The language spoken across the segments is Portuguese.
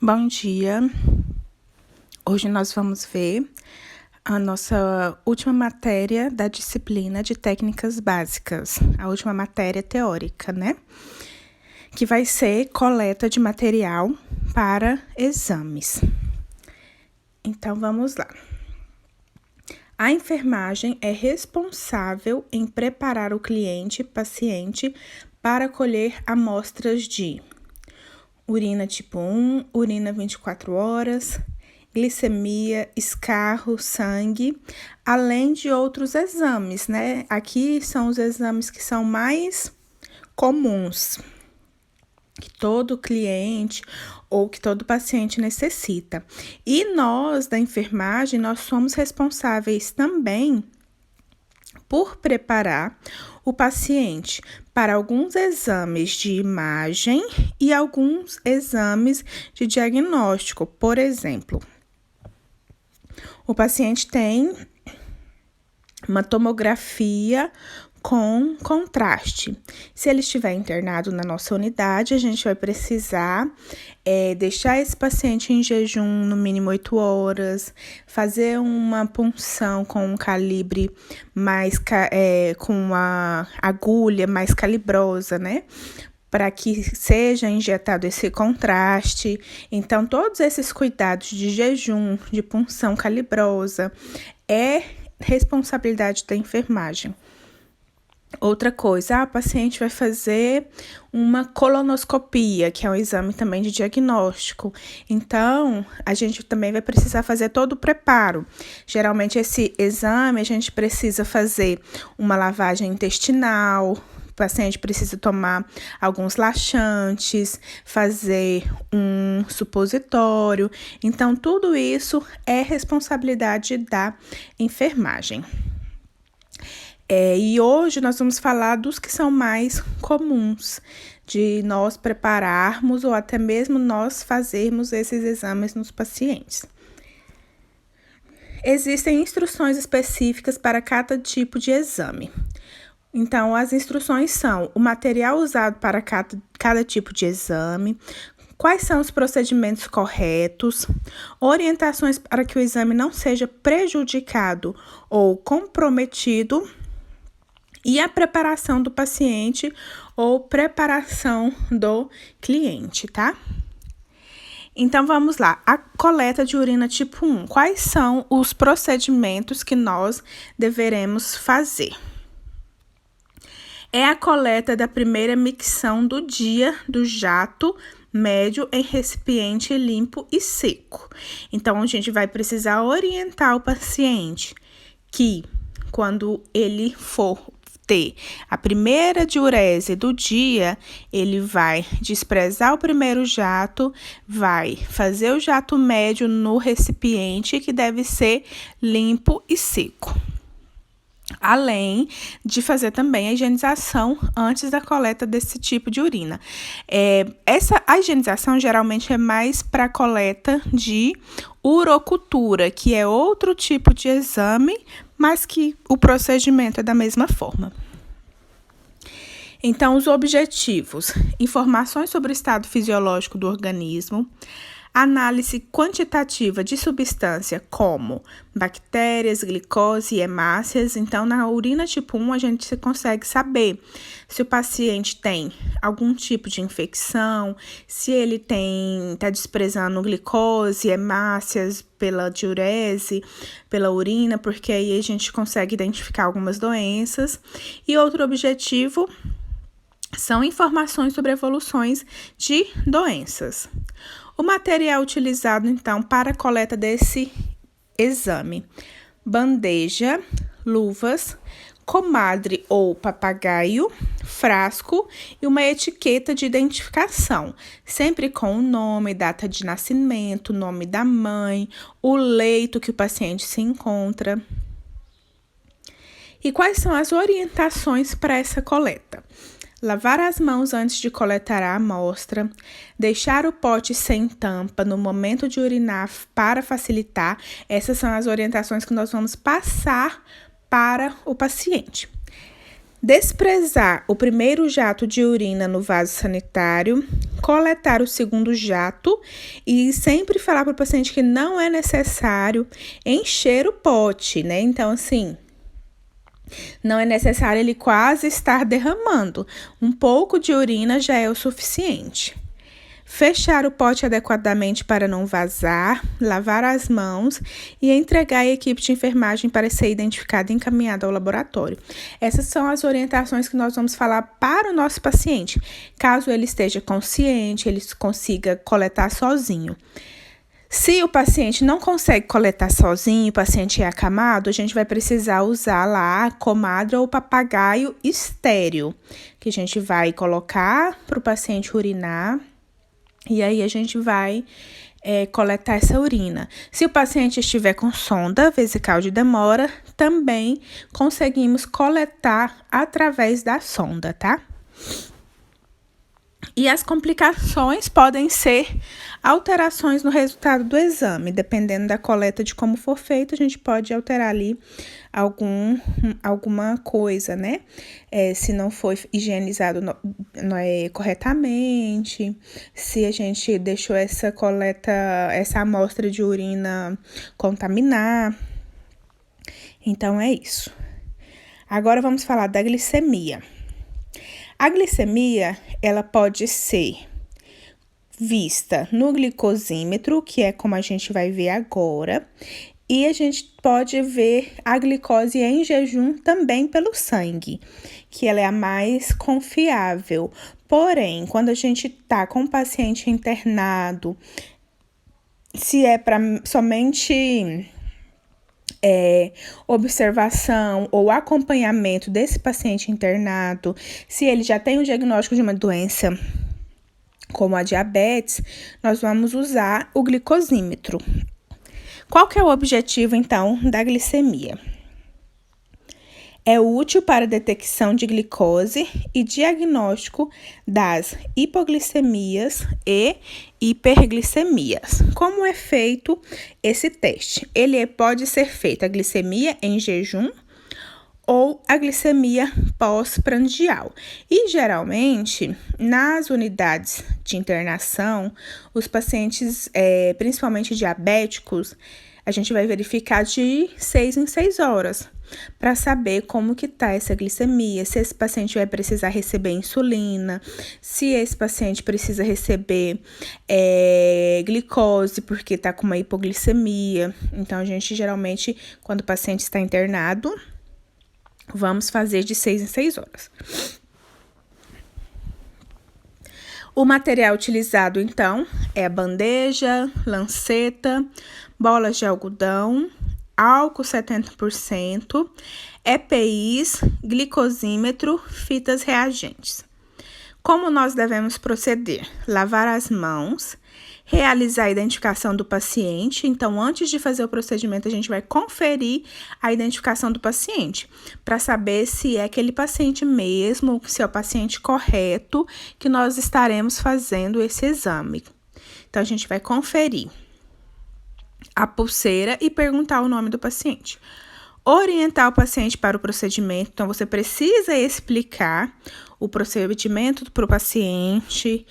Bom dia! Hoje nós vamos ver a nossa última matéria da disciplina de técnicas básicas, a última matéria teórica, né? Que vai ser coleta de material para exames. Então, vamos lá. A enfermagem é responsável em preparar o paciente, para colher amostras de urina tipo 1, urina 24 horas, glicemia, escarro, sangue, além de outros exames, né? Aqui são os exames que são mais comuns, que todo cliente ou que todo paciente necessita. E nós, da enfermagem, nós somos responsáveis também por preparar o paciente para alguns exames de imagem e alguns exames de diagnóstico. Por exemplo, o paciente tem uma tomografia com contraste. Se ele estiver internado na nossa unidade, a gente vai precisar deixar esse paciente em jejum no mínimo 8 horas, fazer uma punção com um calibre mais, com uma agulha mais calibrosa, né? Para que seja injetado esse contraste. Então, todos esses cuidados de jejum, de punção calibrosa, é responsabilidade da enfermagem. Outra coisa, a paciente vai fazer uma colonoscopia, que é um exame também de diagnóstico. Então, a gente também vai precisar fazer todo o preparo. Geralmente, esse exame, a gente precisa fazer uma lavagem intestinal, o paciente precisa tomar alguns laxantes, fazer um supositório. Então, tudo isso é responsabilidade da enfermagem. E hoje nós vamos falar dos que são mais comuns, de nós prepararmos ou até mesmo nós fazermos esses exames nos pacientes. Existem instruções específicas para cada tipo de exame. Então, as instruções são o material usado para cada tipo de exame, quais são os procedimentos corretos, orientações para que o exame não seja prejudicado ou comprometido, e a preparação do paciente ou preparação do cliente, tá? Então, vamos lá. A coleta de urina tipo 1. Quais são os procedimentos que nós deveremos fazer? É a coleta da primeira micção do dia do jato médio em recipiente limpo e seco. Então, a gente vai precisar orientar o paciente que, quando ele for ter a primeira diurese do dia, ele vai desprezar o primeiro jato, vai fazer o jato médio no recipiente, que deve ser limpo e seco. Além de fazer também a higienização antes da coleta desse tipo de urina. A higienização geralmente é mais para coleta de urocultura, que é outro tipo de exame, mas que o procedimento é da mesma forma. Então, os objetivos: informações sobre o estado fisiológico do organismo, análise quantitativa de substância como bactérias, glicose e hemácias. Então, na urina tipo 1, a gente consegue saber se o paciente tem algum tipo de infecção, se ele está desprezando glicose, hemácias pela diurese, pela urina, porque aí a gente consegue identificar algumas doenças. E outro objetivo são informações sobre evoluções de doenças. O material utilizado, então, para a coleta desse exame: bandeja, luvas, comadre ou papagaio, frasco e uma etiqueta de identificação, sempre com o nome, data de nascimento, nome da mãe, o leito que o paciente se encontra. E quais são as orientações para essa coleta? Lavar as mãos antes de coletar a amostra, deixar o pote sem tampa no momento de urinar para facilitar. Essas são as orientações que nós vamos passar para o paciente. Desprezar o primeiro jato de urina no vaso sanitário, coletar o segundo jato e sempre falar para o paciente que não é necessário encher o pote, né? Então, assim, não é necessário ele quase estar derramando. Um pouco de urina já é o suficiente. Fechar o pote adequadamente para não vazar, lavar as mãos e entregar a equipe de enfermagem para ser identificada e encaminhada ao laboratório. Essas são as orientações que nós vamos falar para o nosso paciente, caso ele esteja consciente, ele consiga coletar sozinho. Se o paciente não consegue coletar sozinho, o paciente é acamado, a gente vai precisar usar lá a comadre ou papagaio estéreo, que a gente vai colocar para o paciente urinar. E aí, a gente vai coletar essa urina. Se o paciente estiver com sonda vesical de demora, também conseguimos coletar através da sonda, tá? E as complicações podem ser alterações no resultado do exame. Dependendo da coleta de como for feito, a gente pode alterar ali alguma coisa, né? Se não foi higienizado corretamente, se a gente deixou essa amostra de urina contaminar. Então, é isso. Agora, vamos falar da glicemia. A glicemia, ela pode ser vista no glicosímetro, que é como a gente vai ver agora, e a gente pode ver a glicose em jejum também pelo sangue, que ela é a mais confiável. Porém, quando a gente tá com o paciente internado, se é para somente observação ou acompanhamento desse paciente internado, se ele já tem o diagnóstico de uma doença como a diabetes, nós vamos usar o glicosímetro. Qual que é o objetivo, então, da glicemia? É útil para a detecção de glicose e diagnóstico das hipoglicemias e hiperglicemias. Como é feito esse teste? Ele pode ser feito a glicemia em jejum ou a glicemia pós-prandial. E, geralmente, nas unidades de internação, os pacientes, principalmente diabéticos, a gente vai verificar de 6 em 6 horas para saber como que tá essa glicemia, se esse paciente vai precisar receber insulina, se esse paciente precisa receber glicose porque tá com uma hipoglicemia. Então, a gente geralmente, quando o paciente está internado, vamos fazer de 6 em 6 horas. O material utilizado, então, é a bandeja, lanceta, bolas de algodão, álcool 70%, EPIs, glicosímetro, fitas reagentes. Como nós devemos proceder? Lavar as mãos, realizar a identificação do paciente. Então, antes de fazer o procedimento, a gente vai conferir a identificação do paciente, para saber se é aquele paciente mesmo, se é o paciente correto que nós estaremos fazendo esse exame. Então, a gente vai conferir a pulseira e perguntar o nome do paciente. Orientar o paciente para o procedimento. Então, você precisa explicar o procedimento para o paciente.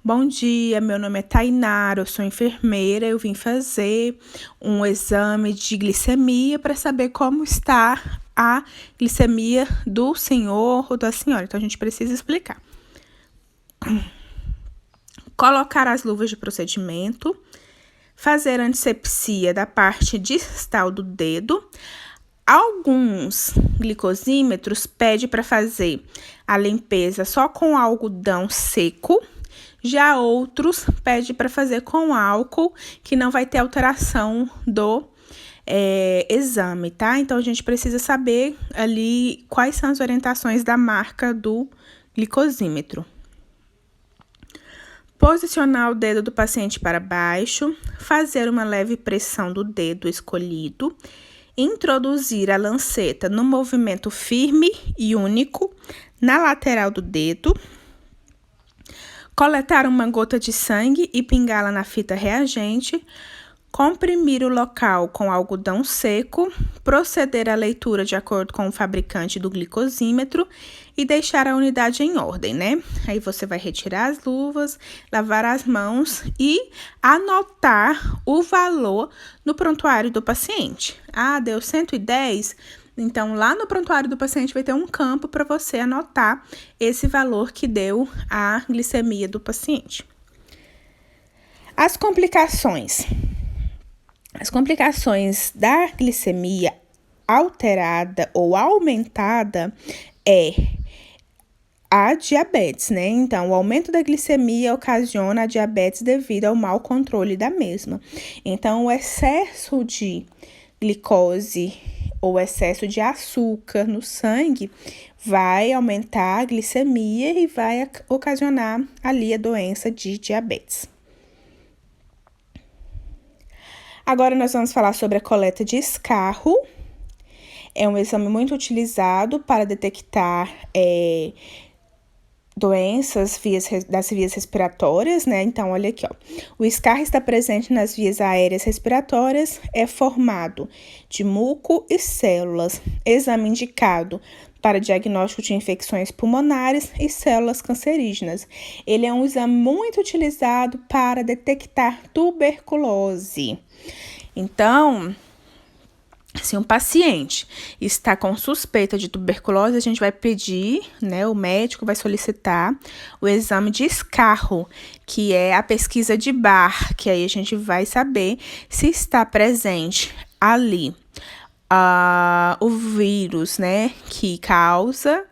Bom dia, meu nome é Tainara, eu sou enfermeira, eu vim fazer um exame de glicemia para saber como está a glicemia do senhor ou da senhora. Então, a gente precisa explicar. Colocar as luvas de procedimento, fazer antisepsia da parte distal do dedo. Alguns glicosímetros pedem para fazer a limpeza só com algodão seco, já outros pedem para fazer com álcool, que não vai ter alteração do exame, tá? Então, a gente precisa saber ali quais são as orientações da marca do glicosímetro. Posicionar o dedo do paciente para baixo, fazer uma leve pressão do dedo escolhido, introduzir a lanceta no movimento firme e único na lateral do dedo, coletar uma gota de sangue e pingá-la na fita reagente, comprimir o local com algodão seco, proceder à leitura de acordo com o fabricante do glicosímetro e deixar a unidade em ordem, né? Aí você vai retirar as luvas, lavar as mãos e anotar o valor no prontuário do paciente. Ah, deu 110? Então, lá no prontuário do paciente vai ter um campo para você anotar esse valor que deu a glicemia do paciente. As complicações. As complicações da glicemia alterada ou aumentada é a diabetes, né? Então, o aumento da glicemia ocasiona a diabetes devido ao mau controle da mesma. Então, o excesso de glicose ou excesso de açúcar no sangue vai aumentar a glicemia e vai ocasionar ali a doença de diabetes. Agora nós vamos falar sobre a coleta de escarro. É um exame muito utilizado para detectar doenças das vias respiratórias, né? Então, olha aqui, ó. O escarro está presente nas vias aéreas respiratórias, é formado de muco e células. Exame indicado para diagnóstico de infecções pulmonares e células cancerígenas. Ele é um exame muito utilizado para detectar tuberculose. Então, se um paciente está com suspeita de tuberculose, a gente vai pedir, né, o médico vai solicitar o exame de escarro, que é a pesquisa de Barr, que aí a gente vai saber se está presente ali o vírus, né, que causa,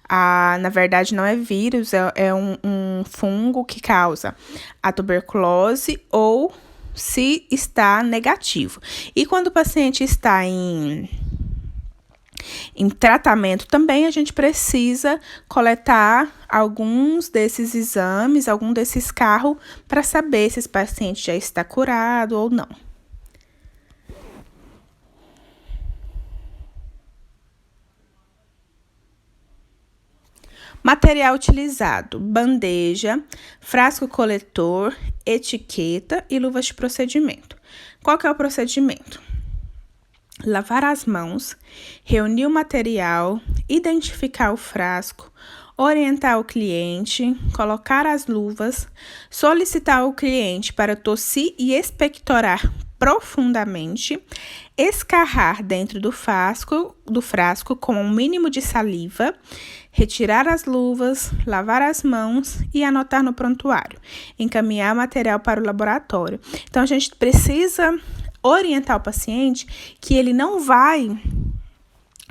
na verdade não é vírus, é um fungo que causa a tuberculose ou se está negativo. E quando o paciente está em tratamento também, a gente precisa coletar alguns desses exames, algum desses escarro, para saber se esse paciente já está curado ou não. Material utilizado: bandeja, frasco coletor, etiqueta e luvas de procedimento. Qual que é o procedimento? Lavar as mãos, reunir o material, identificar o frasco, orientar o cliente, colocar as luvas, solicitar ao cliente para tossir e expectorar profundamente, escarrar dentro do frasco com um mínimo de saliva, retirar as luvas, lavar as mãos e anotar no prontuário, encaminhar material para o laboratório. Então, a gente precisa orientar o paciente que ele não vai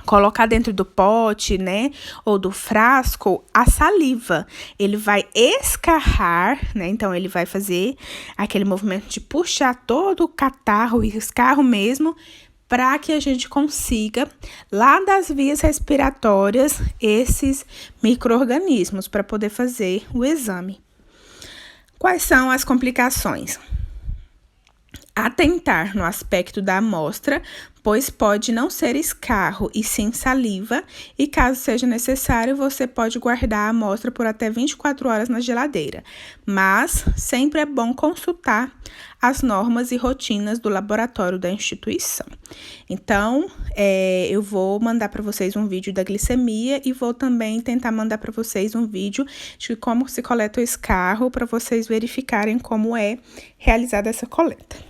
colocar dentro do pote, né, ou do frasco, a saliva. Ele vai escarrar, né, então ele vai fazer aquele movimento de puxar todo o catarro e escarro mesmo, para que a gente consiga, lá das vias respiratórias, esses micro-organismos, para poder fazer o exame. Quais são as complicações? Atentar no aspecto da amostra, pois pode não ser escarro e sim saliva, e caso seja necessário, você pode guardar a amostra por até 24 horas na geladeira. Mas sempre é bom consultar as normas e rotinas do laboratório da instituição. Então, eu vou mandar para vocês um vídeo da glicemia e vou também tentar mandar para vocês um vídeo de como se coleta o escarro, para vocês verificarem como é realizada essa coleta.